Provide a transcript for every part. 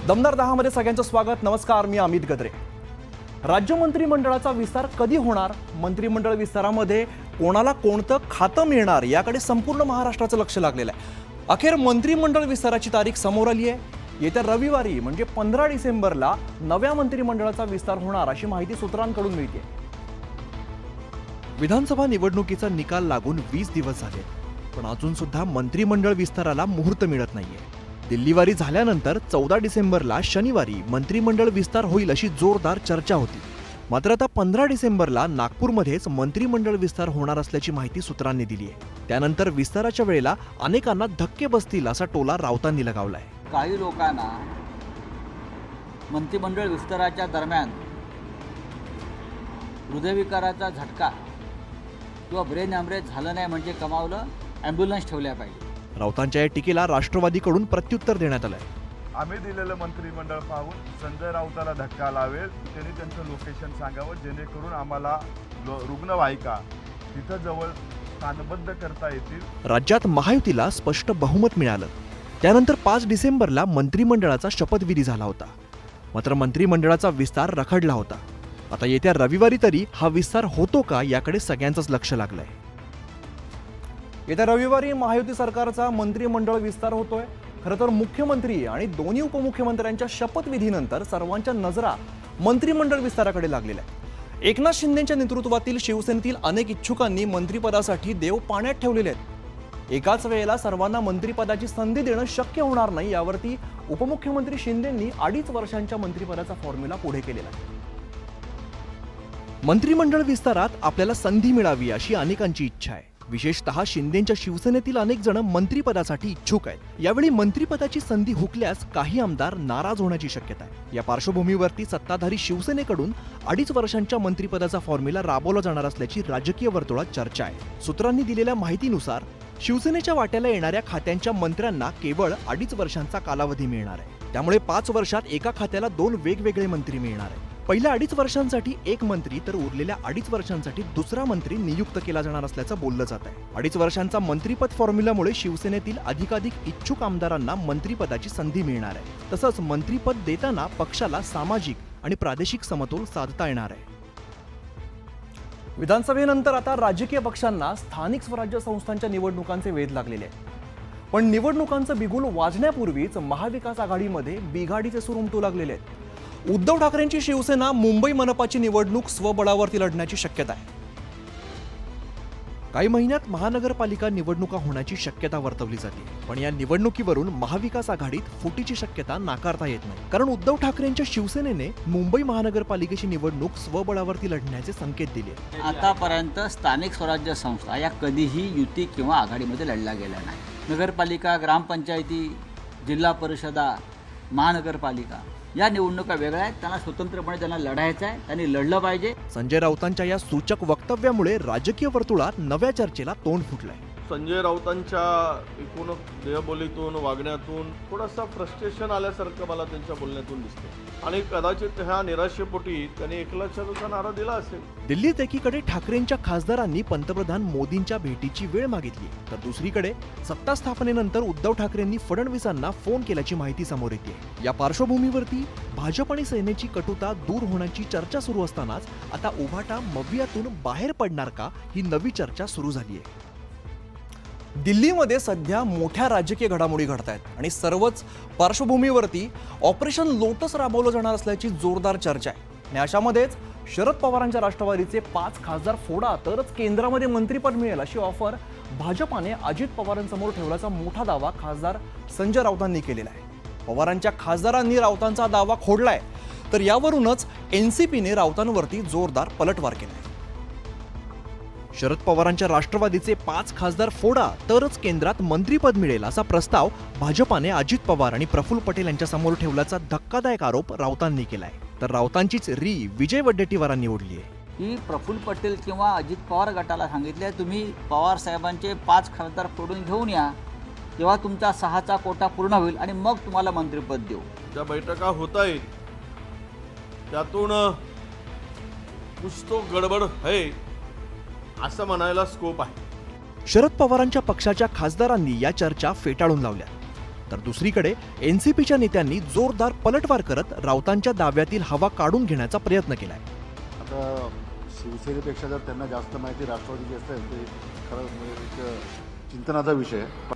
दमदार 10 मध्ये सगळ्यांचं स्वागत। नमस्कार, मी अमित गद्रे। राज्य मंत्रिमंडळाचा विस्तार कधी होणार, मंत्रिमंडळ विस्तारामध्ये कोणाला कोणतं खातं मिळणार याकडे संपूर्ण महाराष्ट्राचं लक्ष लागलेलं आहे। अखेर मंत्रिमंडळ विस्ताराची तारीख समोर आली आहे। येत्या रविवारी म्हणजे 15 डिसेंबरला नव्या मंत्रिमंडळाचा विस्तार होणार अशी माहिती सूत्रांकडून मिळते। विधानसभा निवडणुकीचा निकाल लागून 20 दिवस झाले, पण अजून सुद्धा मंत्रिमंडळ विस्ताराला मुहूर्त मिळत नाहीये। दिल्लीवारी झाल्यानंतर 14 डिसेंबरला शनिवारी मंत्रिमंडळ विस्तार होईल अशी जोरदार चर्चा होती। मात्र आता 15 डिसेंबरला नागपूरमध्येच मंत्रिमंडळ विस्तार होणार असल्याची माहिती सूत्रांनी दिली आहे। त्यानंतर विस्ताराच्या वेळेला अनेकांना धक्के बसतील असा टोला राऊतांनी लगावलाय। काही लोकांना मंत्रिमंडळ विस्ताराच्या दरम्यान हृदयविकाराचा झटका किंवा ब्रेन हॅमरेज झालं नाही म्हणजे कमावलं, ॲम्ब्युलन्स ठेवल्या पाहिजे। राऊतांच्या या टीकेला राष्ट्रवादीकडून प्रत्युत्तर देण्यात आलंय। आम्ही दिलेलं मंत्रिमंडळ पाहून संजय राऊताला धक्का लावेल, त्यांनी त्यांचं लोकेशन सांगावं जेणेकरून आम्हाला रुग्णवाहिका तिथं जवळ स्थानबद्ध करता येतील। राज्यात महायुतीला स्पष्ट बहुमत मिळालं। त्यानंतर 5 डिसेंबरला मंत्रिमंडळाचा शपथविधी झाला होता। मात्र मंत्रिमंडळाचा विस्तार रखडला होता। आता येत्या रविवारी तरी हा विस्तार होतो का याकडे सगळ्यांचंच लक्ष लागलंय। येत्या रविवारी महायुती सरकारचा मंत्रिमंडळ विस्तार होतोय। खरं तर मुख्यमंत्री आणि दोन्ही उपमुख्यमंत्र्यांच्या शपथविधीनंतर सर्वांच्या नजरा मंत्रिमंडळ विस्ताराकडे लागलेल्या आहेत। एकनाथ शिंदेच्या नेतृत्वातील शिवसेनेतील अनेक इच्छुकांनी मंत्रिपदासाठी देव पाण्यात ठेवलेले आहेत। एकाच वेळेला सर्वांना मंत्रिपदाची संधी देणं शक्य होणार नाही, यावरती उपमुख्यमंत्री शिंदेंनी 2.5 वर्षांच्या मंत्रिपदाचा फॉर्म्युला पुढे केलेला आहे। मंत्रिमंडळ विस्तारात आपल्याला संधी मिळावी अशी अनेकांची इच्छा आहे। विशेषतः शिंदेच्या शिवसेनेतील अनेक जण मंत्रिपदासाठी इच्छुक आहेत। यावेळी मंत्रिपदाची संधी हुकल्यास काही आमदार नाराज होण्याची शक्यता आहे। या पार्श्वभूमीवरती सत्ताधारी शिवसेनेकडून 2.5 वर्षांच्या मंत्रिपदाचा फॉर्म्युला राबवला जाणार असल्याची राजकीय वर्तुळात चर्चा आहे। सूत्रांनी दिलेल्या माहितीनुसार शिवसेनेच्या वाट्याला येणाऱ्या खात्यांच्या मंत्र्यांना केवळ 2.5 वर्षांचा कालावधी मिळणार आहे। त्यामुळे 5 वर्षात एका खात्याला 2 वेगवेगळे मंत्री मिळणार आहेत। पहिल्या 2.5 वर्षांसाठी एक मंत्री तर उरलेल्या 2.5 वर्षांसाठी दुसरा मंत्री नियुक्त केला जाणार असल्याचं बोललं जात आहे। 2.5 वर्षांचा मंत्रिपद फॉर्म्युल्यामुळे शिवसेनेतील अधिकाधिक इच्छुक आमदारांना मंत्रिपदाची संधी मिळणार आहे। तसंच मंत्रिपद देताना पक्षाला सामाजिक आणि प्रादेशिक समतोल साधता येणार आहे। विधानसभेनंतर आता राजकीय पक्षांना स्थानिक स्वराज्य संस्थांच्या निवडणुकांचे वेध लागलेले आहेत। पण निवडणुकांचं बिगुल वाजण्यापूर्वीच महाविकास आघाडीमध्ये बिघाडीचे सूर उमटू लागलेले आहेत। उद्धव ठाकरेंची शिवसेना मुंबई मनपाची निवडणूक स्वबळावरती लढण्याची शक्यता आहे। काही महिन्यात महानगरपालिका निवडणुका होण्याची शक्यता वर्तवली जाते, पण या निवडणुकीवरून महाविकास आघाडीत फुटीची शक्यता नाकारता येत नाही। कारण उद्धव ठाकरेंच्या शिवसेनेने मुंबई महानगरपालिकेची निवडणूक स्वबळावरती लढण्याचे संकेत दिले। आतापर्यंत स्थानिक स्वराज्य संस्था या कधीही युती किंवा आघाडीमध्ये लढल्या गेल्या नाही। नगरपालिका, ग्रामपंचायती, जिल्हा परिषदा, महानगरपालिका या निवडणुका वेगळ्या आहेत। त्यांना स्वतंत्रपणे त्यांना लढायचं आहे, त्यांनी लढलं पाहिजे। संजय राऊतांच्या या सूचक वक्तव्यामुळे राजकीय वर्तुळात नव्या चर्चेला तोंड फुटलंय। संजय राऊतांच्या एकूण देहबोलीतून, वागण्यातून थोडासा फ्रस्ट्रेशन आल्यासारखं मला त्यांच्या बोलण्यातून दिसतं आणि कदाचित ह्या निराशेपोटी त्यांनी 1 लक्षाचा नारा दिला असेल। दिल्लीत एकीकडे ठाकरेंच्या खासदारांनी पंतप्रधान मोदींच्या भेटीची वेळ मागितली, तर दुसरीकडे सत्ता स्थापनेनंतर उद्धव ठाकरेंनी फडणवीसांना फोन केल्याची माहिती समोर येते। या पार्श्वभूमीवरती भाजप आणि सेनेची कटुता दूर होण्याची चर्चा सुरू असतानाच आता उभाटा मवियातून बाहेर पडणार का, ही नवी चर्चा सुरू झाली आहे। दिल्लीमध्ये सध्या मोठ्या राजकीय घडामोडी घडत आहेत आणि सर्वच पार्श्वभूमीवरती ऑपरेशन लोटस राबवलं जाणार असल्याची जोरदार चर्चा आहे। आणि अशामध्येच शरद पवारांच्या राष्ट्रवादीचे 5 खासदार फोडा तरच केंद्रामध्ये मंत्रिपद मिळेल अशी ऑफर भाजपाने अजित पवारांसमोर ठेवल्याचा मोठा दावा खासदार संजय राऊतांनी केलेला आहे। पवारांच्या खासदारांनी राऊतांचा दावा खोडलाय, तर यावरूनच एनसीपीने राऊतांवरती जोरदार पलटवार केलाय। शरद पवारांच्या राष्ट्रवादीचे 5 खासदार फोडा तरच केंद्रात मंत्रिपद मिळेल असा प्रस्ताव भाजपाने अजित पवार आणि प्रफुल्ल पटेल यांच्या समोर ठेवल्याचा धक्कादायक आरोप राऊतांनी केलाय। तर राऊतांचीच विजय वडेट्टीवारांनी ओढली आहे। की प्रफुल्ल पटेल किंवा अजित पवार गटाला सांगितले, तुम्ही पवार साहेबांचे 5 खासदार फोडून घेऊन या, तेव्हा तुमचा 6चा कोटा पूर्ण होईल आणि मग तुम्हाला मंत्रिपद देऊ। ज्या बैठका होत आहेत त्यातून कुछ तो गडबड है असं म्हणायला स्कोप आहे। शरद पवारांच्या पक्षाच्या खासदारांनी या चर्चा फेटाळून लावल्या। तर दुसरीकडे एनसीपीच्या नेत्यांनी जोरदार पलटवार करत राऊतांच्या दाव्यातील हवा काढून घेण्याचा प्रयत्न केलाय. आता शिवसेनेपेक्षा जर त्यांना जास्त माहिती राष्ट्रवादीची असेल ते खरं म्हणजे एक चिंतनाचा विषय आहे.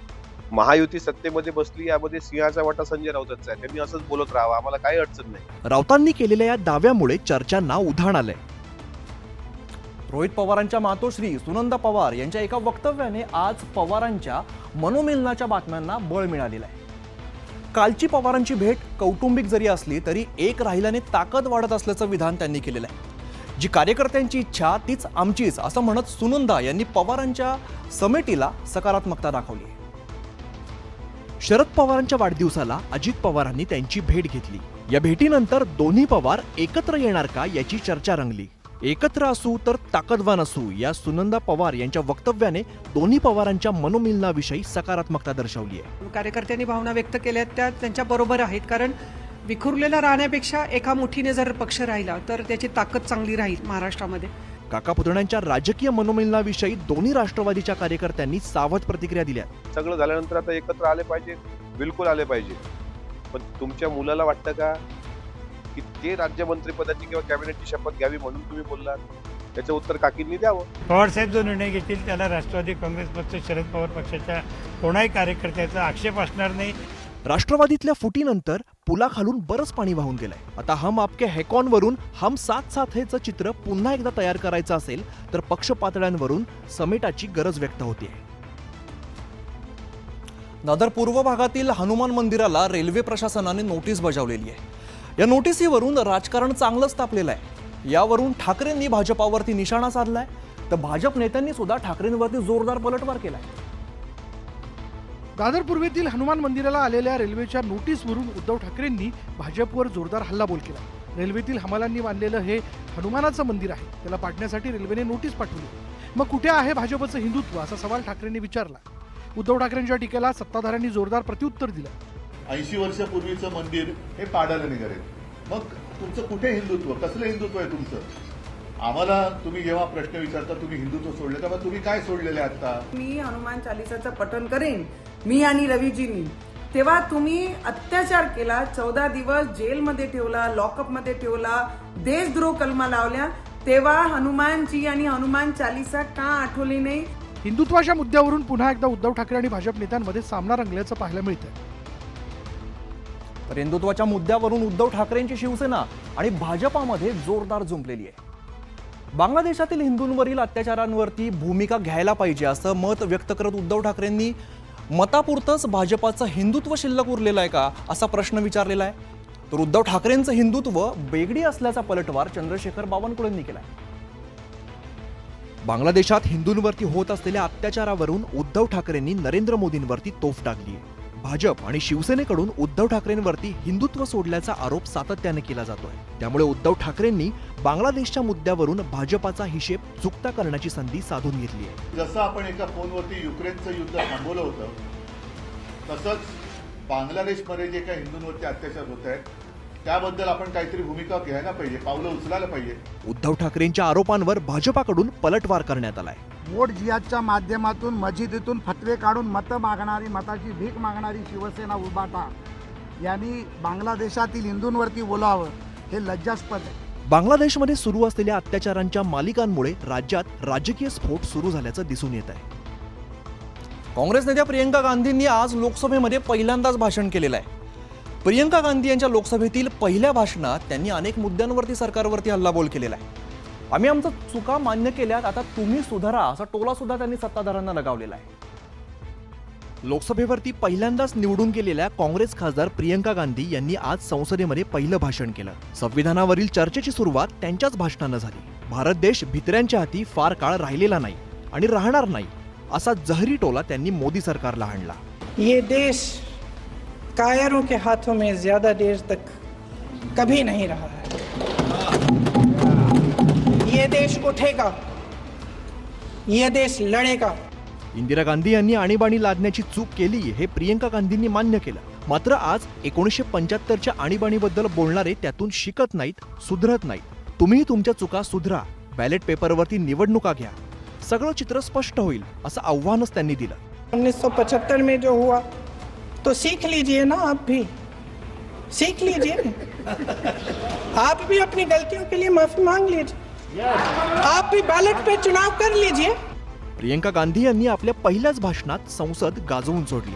महायुती सत्तेमध्ये बसली यामध्ये सिंहाचा वाटा संजय राऊतांचा आहे. त्यांनी असंच बोलत राहावं, आम्हाला काही अडचण नाही. राऊतांनी केलेल्या या दाव्यामुळे चर्चांना उधाण आलंय. रोहित पवारांच्या मातोश्री सुनंदा पवार यांच्या एका वक्तव्याने आज पवारांच्या मनोमिलनाच्या बातम्यांना बळ मिळालेलं आहे. कालची पवारांची भेट कौटुंबिक जरी असली तरी एक राहिल्याने ताकद वाढत असल्याचं विधान त्यांनी केलेलं आहे. जी कार्यकर्त्यांची इच्छा तीच आमचीच असं म्हणत सुनंदा यांनी पवारांच्या समितीला सकारात्मकता दाखवली. शरद पवारांच्या वाढदिवसाला अजित पवारांनी त्यांची भेट घेतली. या भेटीनंतर दोन्ही पवार एकत्र येणार का याची चर्चा रंगली. एकत्र असू तर ताकदवान असू या सुनंदा पवार यांच्या वक्तव्याने दोन्ही पवारांच्या मनोमिलनाविषयी सकारात्मकता दर्शवली आहे. कार्यकर्त्यांनी भावना व्यक्त केल्या त्या त्यांच्या बरोबर आहेत, कारण विखुरलेला राहण्यापेक्षा एका मुठीने जर पक्ष राहिला तर त्याची ताकद चांगली राहील महाराष्ट्रामध्ये. काका पुतण्यांच्या राजकीय मनोमिलनाविषयी दोन्ही राष्ट्रवादीच्या कार्यकर्त्यांनी सावध प्रतिक्रिया दिल्या. सगळं झाल्यानंतर आता एकत्र आले पाहिजे, बिलकुल आले पाहिजे. पण तुमच्या मुलाला वाटतं का की ते राज्यमंत्रीपदाची किंवा कॅबिनेटची शपथ घ्यावी म्हणून तुम्ही बोललात? त्याचं उत्तर काकींनी द्यावं. पवारसाहेब जो निर्णय घेतील त्याला राष्ट्रवादी काँग्रेस पक्ष, शरद पवार पक्षाच्या कोणाही कार्यकर्त्याचा आक्षेप असणार नाही. राष्ट्रवादीतल्या फुटीनंतर पुलाखालून बरंच पाणी वाहून गेलंय. आता हम आपके हैकॉनवरून हम साथ साथ हेचं चित्र पुन्हा एकदा तयार करायचं असेल तर पक्ष पातळ्यांवरून समेटाची गरज व्यक्त होतीये. दादर पूर्व भागातील हनुमान मंदिराला रेल्वे प्रशासनाने नोटीस बजावलेली आहे. या नोटिसीवरून राजकारण चांगलंच तापलेलं आहे. यावरून ठाकरेंनी भाजपावरती निशाणा साधलाय तर भाजप नेत्यांनी सुद्धा ठाकरेंवरती जोरदार पलटवार केलाय. दादर पूर्वेतील हनुमान मंदिराला आलेल्या रेल्वेच्या नोटीसवरून उद्धव ठाकरेंनी भाजपवर जोरदार हल्लाबोल केला. रेल्वेतील हमालांनी बांधलेलं हे हनुमानाचं मंदिर आहे, त्याला पाडण्यासाठी रेल्वेने नोटीस पाठवली. मग कुठे आहे भाजपचं हिंदुत्व असा सवाल ठाकरेंनी विचारला. उद्धव ठाकरेंच्या टीकेला सत्ताधाऱ्यांनी जोरदार प्रत्युत्तर दिलं. 80 वर्षापूर्वीचं मंदिर हे पाडायला निघाले, मग तुमचं कुठे हिंदुत्व, कसलं हिंदुत्व आहे तुमचं? आम्हाला तुम्ही जेव्हा प्रश्न विचारता तुम्ही हिंदुत्व सोडलं, तेव्हा तुम्ही काय सोडलेलं आहे आता? मी हनुमान चालिसाचं पठण करेन, मी आणि रवीजींनी, तेव्हा तुम्ही अत्याचार केला, 14 दिवस जेलमध्ये ठेवला, लॉकअपमध्ये ठेवला, देशद्रोह कलमा लावल्या, तेव्हा हनुमानजी आणि हनुमान चालिसा का आठवली नाही? हिंदुत्वाच्या मुद्द्यावरून पुन्हा एकदा उद्धव ठाकरे आणि भाजप नेत्यांमध्ये सामना रंगल्याचं पाहायला मिळतंय. तर हिंदुत्वाच्या मुद्द्यावरून उद्धव ठाकरेंची शिवसेना आणि भाजपामध्ये जोरदार जुंपलेली आहे. बांगलादेशातील हिंदूंवरील अत्याचारांवरती भूमिका घ्यायला पाहिजे असं मत व्यक्त करत उद्धव ठाकरेंनी मतापुरतंच भाजपाचं हिंदुत्व शिल्लक उरलेलं आहे का असा प्रश्न विचारलेला आहे. तर उद्धव ठाकरेंचं हिंदुत्व बेगडी असल्याचा पलटवार चंद्रशेखर बावनकुळेंनी केलाय. बांगलादेशात हिंदूंवरती होत असलेल्या अत्याचारावरून उद्धव ठाकरेंनी नरेंद्र मोदींवरती तोफ टाकली आहे. भाजप आणि शिवसेनेकडून उद्धव ठाकरेंवरती हिंदुत्व सोडल्याचा आरोप सातत्याने केला जातोय. त्यामुळे उद्धव ठाकरेंनी बांगलादेशच्या मुद्द्यावरून भाजपाचा हिशेब चुकता करण्याची संधी साधून घेतली आहे. जसं आपण एका फोनवरती युक्रेनचं युद्ध थांबवलं होतं, तसंच बांगलादेशमध्ये जे काही हिंदूंवरती अत्याचार होत आहेत त्याबद्दल आपण काहीतरी भूमिका घ्यायला पाहिजे, पावलं उचलायला पाहिजे. उद्धव ठाकरेंच्या आरोपांवर भाजपाकडून पलटवार करण्यात आलाय. वोट जिहादच्या माध्यमातून मशिदीतून फतवे काढून मतं मागणारी, मताची भीक मागणारी शिवसेना उभाटा यांनी बांगलादेशातील हिंदूंवरती बोलावं हे लज्जास्पद आहे. बांगलादेशमध्ये सुरू असलेल्या अत्याचारांच्या मालिकांमुळे राज्यात राजकीय स्फोट सुरू झाल्याचं दिसून येत आहे. काँग्रेस नेत्या प्रियंका गांधींनी आज लोकसभेमध्ये पहिल्यांदाच भाषण केलेलं आहे. प्रियंका गांधी यांच्या लोकसभेतील पहिल्या भाषणात त्यांनी अनेक मुद्द्यांवरती सरकारवरती हल्लाबोल केलेला आहे. आम्ही आमचं चुका मान्य केल्यात, आता तुम्ही सुधारा असा टोला सुद्धा त्यांनी सत्ताधाऱ्यांना लगावलेला आहे. लोकसभेवरती पहिल्यांदाच निवडून गेलेल्या काँग्रेस खासदार प्रियंका गांधी यांनी आज संसदेमध्ये पहिलं भाषण केलं. संविधानावरील चर्चेची सुरुवात त्यांच्याच भाषणानं झाली. भारत देश भित्र्यांच्या हाती फार काळ राहिलेला नाही आणि राहणार नाही असा जहरी टोला त्यांनी मोदी सरकारला हाणला. ये देश कायरों के हाथों में ज्यादा देर तक कभी नहीं रहा है. ये देश उठेगा, ये देश लढेगा. इंदिरा गांधी यांनी आणीबाणी लादण्याची चूक केली हे प्रियंका गांधींनी मान्य केलं. मात्र आज 1975च्या आणीबाणीबद्दल बोलणारे त्यातून शिकत नाहीत, सुधरत नाहीत. तुम्ही तुमच्या चुका सुधरा, बॅलेट पेपरवरती निवडणुका घ्या, सगळं चित्र स्पष्ट होईल असं आव्हानच त्यांनी दिलं. 1975 में जो हुआ तो सीख लीजिए ना, आप भी सीख लीजिए। आप भी अपनी गलतियों के लिए माफी मांग लीजिए, आप भी बैलेट पे चुनाव कर लीजिए। प्रियंका गांधी यांनी आपल्या पहिल्याच भाषणात संसद गाजवून सोडली।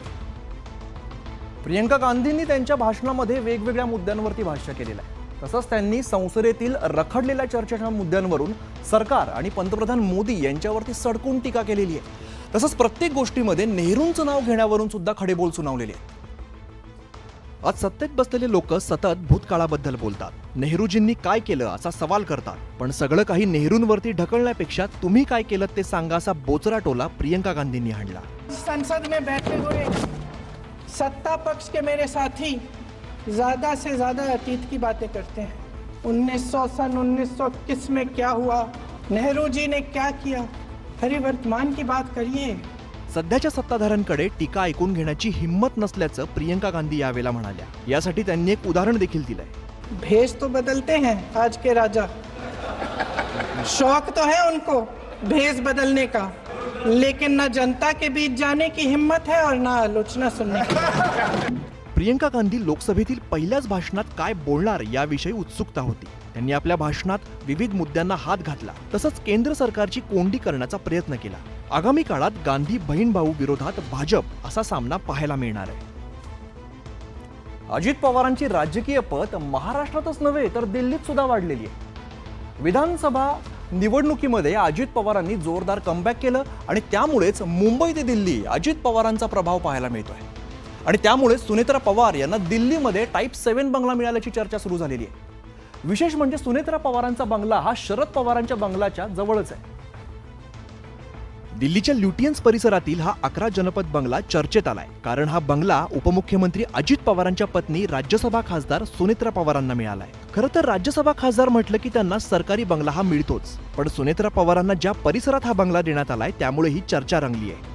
प्रियंका गांधींनी त्यांच्या भाषणामध्ये वेगवेगळ्या मुद्द्यांवरती भाष्य केलेलं आहे। तसंच त्यांनी संसदेतील रखडलेल्या चर्चेच्या मुद्द्यांवरून सरकार आणि पंतप्रधान मोदी यांच्यावरती सडकून टीका केलेली आहे। तसंच प्रत्येक गोष्टीमध्ये नेहरूंचं नाव घेण्यावरून सुद्धा खडेबोल सुनावलेले आहेत। आज सत्तेत बसलेले लोक सतत भूतकाळाबद्दल बोलतात, नेहरूजींनी काय केलं असा सवाल करतात, पण सगळं काही नेहरूंवरती ढकलण्यापेक्षा तुम्ही काय केलं ते सांगा असा बोचरा टोला प्रियंका गांधींनी हाणला। संसद में बैठे हुए सत्ता पक्ष के मेरे साथी ज्यादा से ज्यादा अतीत की बातें करते हैं। 1921 में क्या हुआ, नेहरू जी ने क्या किया, खरी वर्तमान की बात करिए। सध्याच्या सत्ताधाऱ्यांकडे टीका ऐकून घेण्याची हिम्मत नसल्याचं प्रियंका गांधी यावेळेला म्हणाल्या। यासाठी त्यांनी एक उदाहरण देखील दिलंय। भेष तो बदलते हैं आज के राजा, शौक तो है उनको भेष बदलने का, लेकिन न जनता के बीच जाने की हिम्मत है और न आलोचना सुनने की। प्रियंका गांधी लोकसभेतील पहिल्याच भाषणात काय बोलणार याविषयी उत्सुकता होती। त्यांनी आपल्या भाषणात विविध मुद्द्यांना हात घातला, तसंच केंद्र सरकारची कोंडी करण्याचा प्रयत्न केला। आगामी काळात गांधी बहीण भाऊ विरोधात भाजप असा सामना पाहायला मिळणार आहे। अजित पवारांची राजकीय पत महाराष्ट्रातच नव्हे तर दिल्लीत सुद्धा वाढलेली आहे। विधानसभा निवडणुकीमध्ये अजित पवारांनी जोरदार कमबॅक केलं आणि त्यामुळेच मुंबई ते दिल्ली अजित पवारांचा प्रभाव पाहायला मिळतोय। आणि त्यामुळे सुनेत्रा पवार यांना दिल्लीमध्ये टाईप 7 बंगला मिळाल्याची चर्चा सुरू झालेली आहे। विशेष म्हणजे सुनेत्रा पवारांचा बंगला हा शरद पवारांच्या बंगलाच्या जवळच आहे। दिल्लीच्या ल्युटियन्स परिसरातील हा 11 जनपद बंगला चर्चेत आलाय, कारण हा बंगला उपमुख्यमंत्री अजित पवारांच्या पत्नी राज्यसभा खासदार सुनेत्रा पवारांना मिळालाय। खरं तर राज्यसभा खासदार म्हटलं की त्यांना सरकारी बंगला हा मिळतोच, पण सुनेत्रा पवारांना ज्या परिसरात हा बंगला देण्यात आलाय त्यामुळे ही चर्चा रंगली आहे।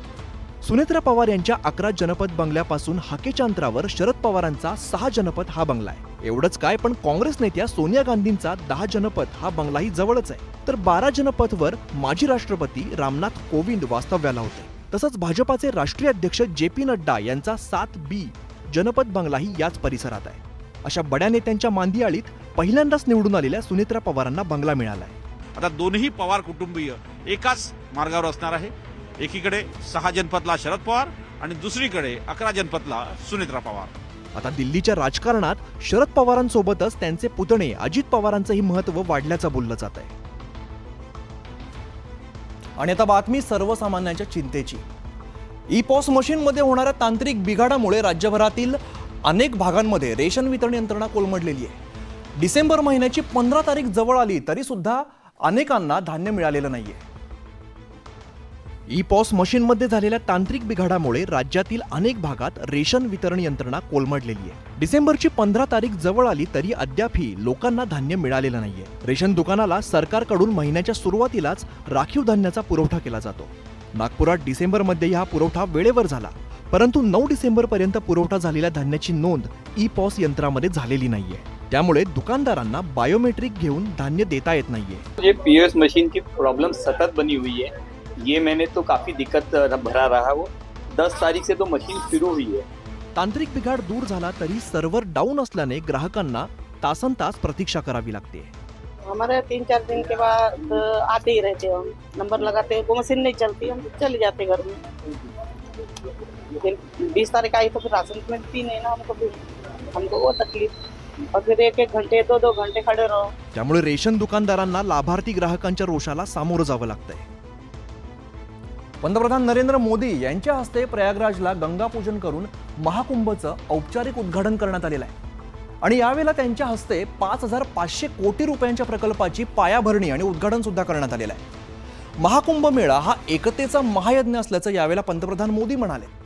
सुनेत्रा पवार यांच्या 11 जनपद बंगल्यापासून हाकेच्या अंतरावर शरद पवारांचा 6 जनपद हा बंगला आहे। एवढंच काय, पण काँग्रेस नेत्या सोनिया गांधींचा 10 जनपद हा बंगलाही जवळच आहे। तर 12 जनपदवर माजी राष्ट्रपती रामनाथ कोविंद वास्तव्याला होते। तसंच भाजपाचे राष्ट्रीय अध्यक्ष JP नड्डा यांचा 7B जनपद बंगलाही याच परिसरात आहे। अशा बड्या नेत्यांच्या मांदियाळीत पहिल्यांदाच निवडून आलेल्या सुनेत्रा पवारांना बंगला मिळालाय। आता दोन्ही पवार कुटुंबीय एकाच मार्गावर असणार आहे। एकीकडे 6 जनपदला शरद पवार आणि दुसरीकडे 11 जनपदला सुनेत्रा पवार। आता दिल्लीच्या राजकारणात शरद पवारांसोबतच त्यांचे पुतणे अजित पवारांचंही महत्त्व वाढल्याचं बोललं जात आहे। आणि आता बातमी सर्वसामान्यांच्या चिंतेची। ई-पॉस मशीनमध्ये होणाऱ्या तांत्रिक बिघाडामुळे राज्यभरातील अनेक भागांमध्ये रेशन वितरण यंत्रणा कोलमडलेली आहे। डिसेंबर महिन्याची 15 तारीख जवळ आली तरी सुद्धा अनेकांना धान्य मिळालेलं नाहीये। ई-पॉस मशीनमध्ये झालेल्या तांत्रिक बिघाडामुळे राज्यातील अनेक भागात रेशन वितरण यंत्रणा कोलमडलेली आहे। डिसेंबरची 15 तारीख जवळ आली तरी अद्यापही लोकांना धान्य मिळालेलं नाहीये। रेशन दुकानाला सरकारकडून महिन्याच्या सुरुवातीलाच राखीव धान्याचा पुरवठा केला जातो। नागपुरात डिसेंबरमध्ये हा पुरवठा वेळेवर झाला, परंतु 9 डिसेंबरपर्यंत पुरवठा झालेल्या धान्याची नोंद ई-पॉस यंत्रामध्ये झालेली नाहीये। त्यामुळे दुकानदारांना बायोमेट्रिक घेऊन धान्य देता येत नाहीये। ये पीओएस मशीन की प्रॉब्लम सतत बनी हुई है। ये मैंने तो काफी दिक्कत भरा रहा। वो 10 तारीख से तो मशीन शुरू हुई है। तांत्रिक बिघाड दूर झाला तरी सर्व्हर डाऊन असल्याने ग्राहकांना तासनतास प्रतीक्षा करावी लागते। हमारे 3-4 दिन के बाद आते ही रहते हम, नंबर लगाते हैं, वो मशीन नहीं चलती, हम चले जाते घर में। लेकिन 20 तारीख आई तो फिर राशन मिलती नहीं ना हमको वो तकलीफ, और फिर 1-1 घंटे 2-2 घंटे खड़े रहो। त्यामुळे रेशन दुकानदारांना लाभार्थी ग्राहकांच्या रोषाला सामोरं जावं लागतंय। पंतप्रधान नरेंद्र मोदी यांच्या हस्ते प्रयागराजला गंगापूजन करून महाकुंभचं औपचारिक उद्घाटन करण्यात आलेलं आहे। आणि यावेळेला त्यांच्या हस्ते 5500 कोटी रुपयांच्या प्रकल्पाची पायाभरणी आणि उद्घाटन सुद्धा करण्यात आलेलं आहे। महाकुंभ मेळा हा एकतेचा महायज्ञ असल्याचं यावेळेला पंतप्रधान मोदी म्हणाले।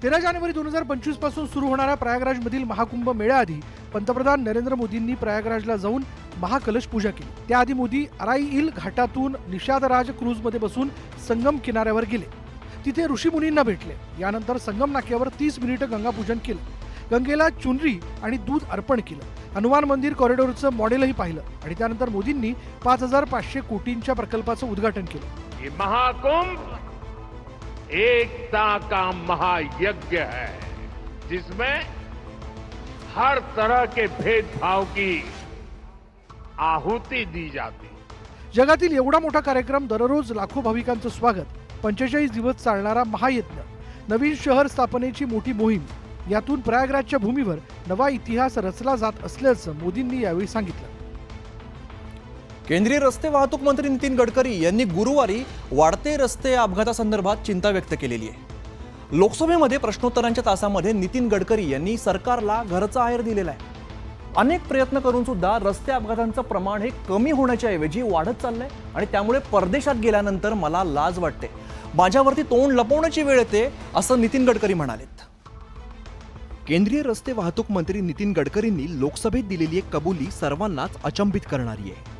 13 जानेवारी 2025 पासून सुरू होणाऱ्या प्रयागराजमधील महाकुंभ मेळ्याआधी पंतप्रधान नरेंद्र मोदींनी प्रयागराजला जाऊन महाकलश पूजा केली। त्याआधी मोदी अराईइल घाटातून निषादराज क्रूजमध्ये बसून संगम किनाऱ्यावर गेले, तिथे ऋषीमुनींना भेटले। यानंतर संगम नाक्यावर 30 मिनिटं गंगापूजन केलं, गंगेला चुनरी आणि दूध अर्पण केलं। हनुमान मंदिर कॉरिडॉरचं मॉडेलही पाहिलं आणि त्यानंतर मोदींनी 5500 कोटींच्या प्रकल्पाचं उद्घाटन केलं। महाकुंभ एकता का महायज्ञ है जिसमें हर तरह के भेदभाव की आहुति दी जाती। जगातील एवढा मोठा कार्यक्रम, दररोज लाखो भाविकांचं स्वागत, 45 दिवस चालणारा महायज्ञ, नवीन शहर स्थापनेची मोठी मोहीम, यातून प्रयागराजच्या भूमीवर नवा इतिहास रचला जात असल्याचं मोदींनी यावेळी सांगितलं. केंद्रीय रस्ते वाहतूक मंत्री नितीन गडकरी यांनी गुरुवारी वाढते रस्ते अपघातासंदर्भात चिंता व्यक्त केलेली आहे. लोकसभेमध्ये प्रश्नोत्तरांच्या तासामध्ये नितीन गडकरी यांनी सरकारला घरचा आहेर दिलेला आहे. अनेक प्रयत्न करून सुद्धा रस्ते अपघातांचं प्रमाण हे कमी होण्याच्या ऐवजी वाढत चाललंय आणि त्यामुळे परदेशात गेल्यानंतर मला लाज वाटते, माझ्यावरती तोंड लपवण्याची वेळ येते, असं नितीन गडकरी म्हणालेत. केंद्रीय रस्ते वाहतूक मंत्री नितीन गडकरींनी लोकसभेत दिलेली एक कबुली सर्वांनाच अचंबित करणारी आहे.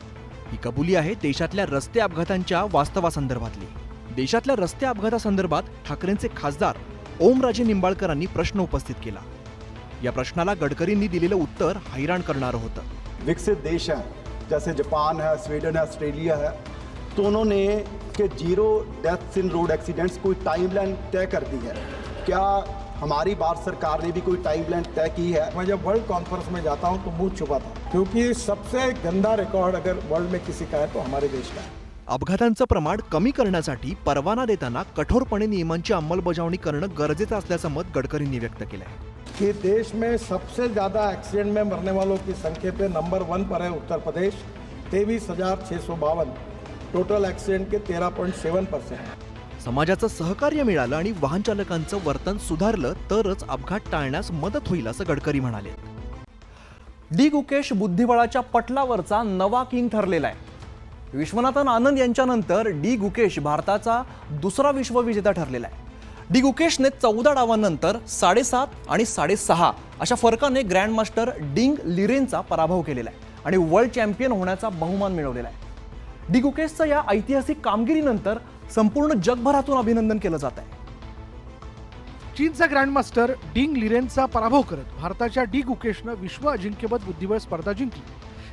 ही कबुली आहे देशातल्या रस्ते अपघातांच्या वास्तवासंदर्भातली. देशातल्या रस्ते अपघातासंदर्भात ठाकरेंचे खासदार ओमराजे निंबाळकरांनी प्रश्न उपस्थित केला. या प्रश्नाला गडकरींनी दिलेलं उत्तर हैराण करणारं होतं. विकसित देश हैं जैसे जापान है, स्वीडन है, ऑस्ट्रेलिया है, तो उन्होंने के 0 डेथ्स इन रोड एक्सीडेंट्स कोई टाइमलाइन तय कर दी है. क्या हमारी भारत सरकार ने भी कोई टाइमलाइन तय की है? मैं जब वर्ल्ड कॉन्फ्रेंस में जाता हूं तो मुंह छुपाता हूं, क्योंकि सबसे गंदा रिकॉर्ड अगर वर्ल्ड में किसी का है तो हमारे देश का है. अपघातांचं प्रमाण कमी करण्यासाठी परवाना देताना कठोरपणे नियमांची अंमलबजावणी करणं गरजेचं असल्याचं मत गडकरींनी व्यक्त केलंय. कि देश में सबसे ज़्यादा एक्सीडेंट में मरने वालों की संख्या पे नंबर 1 पर है उत्तर प्रदेश, 23,652. टोटल एक्सीडेंट के 13.7%. समाजाचं सहकार्य मिळालं आणि वाहन चालकांचं वर्तन सुधारलं तरच अपघात टाळण्यास मदत होईल, असं गडकरी म्हणाले. डी गुकेश बुद्धिबळाच्या पटलावरचा नवा किंग ठरलेला आहे. विश्वनाथन आनंद यांच्यानंतर डी गुकेश भारताचा दुसरा विश्वविजेता ठरलेला आहे. डी गुकेशने 14 डावांनंतर 7.5 आणि 6.5 अशा फरकाने ग्रँडमास्टर डिंग लिरेनचा पराभव केलेला आहे आणि वर्ल्ड चॅम्पियन होण्याचा बहुमान मिळवलेला आहे. डी गुकेशचं या ऐतिहासिक कामगिरीनंतर संपूर्ण जगभरातून अभिनंदन केलं जात आहे. चीनचा ग्रँडमास्टर डिंग लिरेनचा पराभव करत भारताच्या डी गुकेशनं विश्व अजिंक्यपद बुद्धिबळ स्पर्धा जिंकली.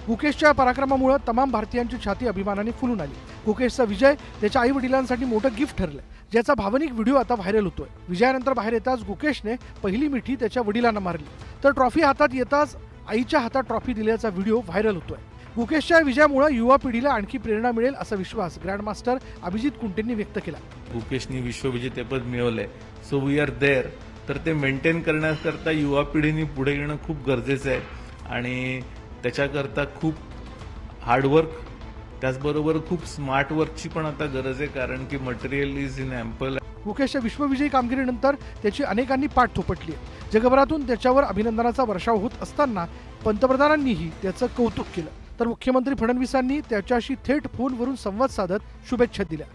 गुकेशच्या पराक्रमामुळे तमाम भारतीयांची छाती अभिमानाने फुलून आली. गुकेशचा विजय त्याच्या आई वडिलांसाठी मोठं गिफ्ट ठरलंय, ज्याचा भावनिक व्हिडिओ आता व्हायरल होतोय. विजयानंतर बाहेर येताच गुकेशने पहिली मिठी त्याच्या वडिलांना मारली, तर ट्रॉफी हातात येताच आईच्या हातात ट्रॉफी दिल्याचा व्हिडिओ व्हायरल होतोय. गुकेशच्या विजयामुळे युवा पिढीला आणखी प्रेरणा मिळेल असा विश्वास ग्रँडमास्टर अभिजित कुंटेंनी व्यक्त केला. गुकेशनी विश्वविजेतेपद मिळवलंय, सो वी आर देअर. तर ते मेंटेन करण्याकरता युवा पिढीने पुढे येणं खूप गरजेचं आहे आणि त्याच्याकरता खूप हार्डवर्क, त्याचबरोबर खूप स्मार्ट वर्कची पण आता गरज आहे, कारण की मटेरियल इज इन ॲम्पल. गुकेशच्या विश्वविजयी कामगिरीनंतर त्याची अनेकांनी पाठ थोपटली आहे. जगभरातून त्याच्यावर अभिनंदनाचा वर्षाव होत असताना पंतप्रधानांनीही त्याचं कौतुक केलं, तर मुख्यमंत्री फडणवीसांनी त्याच्याशी थेट फोनवरून संवाद साधत शुभेच्छा दिल्या.